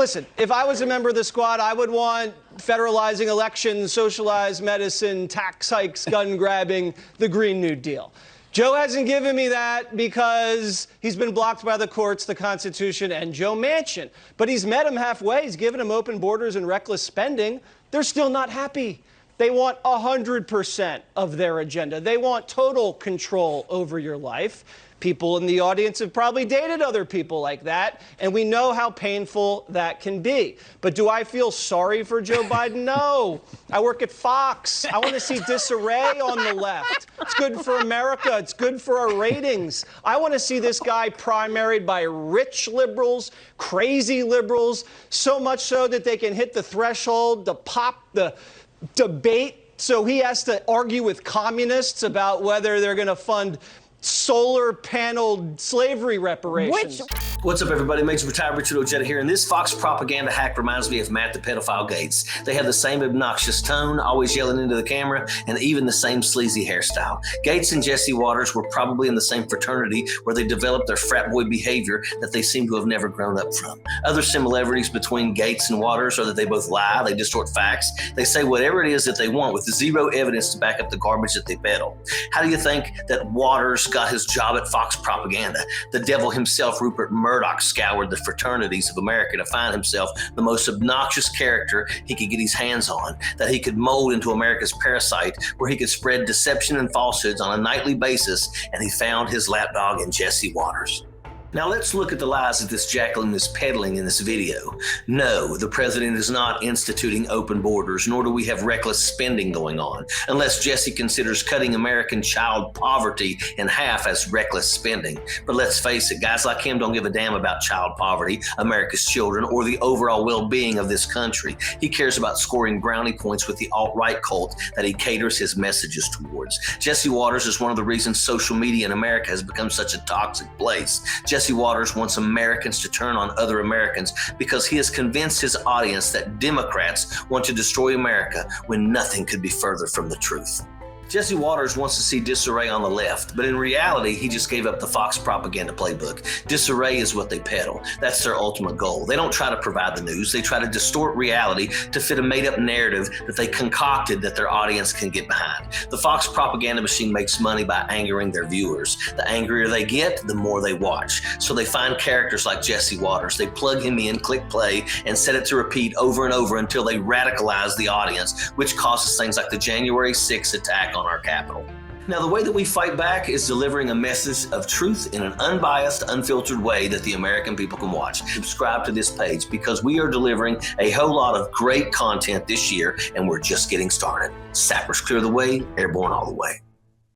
Listen, if I was a member of the squad, I would want federalizing elections, socialized medicine, tax hikes, gun grabbing, the Green New Deal. Joe hasn't given me that because he's been blocked by the courts, the Constitution, and Joe Manchin. But he's met him halfway. He's given him open borders and reckless spending. They're still not happy. They want 100% of their agenda. They want total control over your life. People in the audience have probably dated other people like that, and we know how painful that can be. But do I feel sorry for Joe Biden? No. I work at Fox. I want to see disarray on the left. It's good for America. It's good for our ratings. I want to see this guy primaried by rich liberals, crazy liberals, so much so that they can hit the threshold to pop the debate. So he has to argue with communists about whether they're going to fund solar paneled slavery reparations. What's up, everybody? Major Retired Richard Ojeda here, and this Fox propaganda hack reminds me of Matt the pedophile Gaetz. They have the same obnoxious tone, always yelling into the camera, and even the same sleazy hairstyle. Gaetz and Jesse Waters were probably in the same fraternity where they developed their frat boy behavior that they seem to have never grown up from. Other similarities between Gaetz and Waters are that they both lie, they distort facts, they say whatever it is that they want with zero evidence to back up the garbage that they peddle. How do you think that Waters got his job at Fox propaganda? The devil himself, Rupert Murdoch, scoured the fraternities of America to find himself the most obnoxious character he could get his hands on, that he could mold into America's parasite, where he could spread deception and falsehoods on a nightly basis, and he found his lapdog in Jesse Waters. Now let's look at the lies that this Jacqueline is peddling in this video. No, the president is not instituting open borders, nor do we have reckless spending going on, unless Jesse considers cutting American child poverty in half as reckless spending. But let's face it, guys like him don't give a damn about child poverty, America's children, or the overall well-being of this country. He cares about scoring brownie points with the alt-right cult that he caters his messages towards. Jesse Waters is one of the reasons social media in America has become such a toxic place. Jesse Waters wants Americans to turn on other Americans because he has convinced his audience that Democrats want to destroy America when nothing could be further from the truth. Jesse Waters wants to see disarray on the left, but in reality, he just gave up the Fox propaganda playbook. Disarray is what they peddle. That's their ultimate goal. They don't try to provide the news. They try to distort reality to fit a made-up narrative that they concocted that their audience can get behind. The Fox propaganda machine makes money by angering their viewers. The angrier they get, the more they watch. So they find characters like Jesse Waters. They plug him in, click play, and set it to repeat over and over until they radicalize the audience, which causes things like the January 6th attack on our Capitol. Now, the way that we fight back is delivering a message of truth in an unbiased, unfiltered way that the American people can watch. Subscribe to this page because we are delivering a whole lot of great content this year, and we're just getting started. Sappers clear the way, airborne all the way.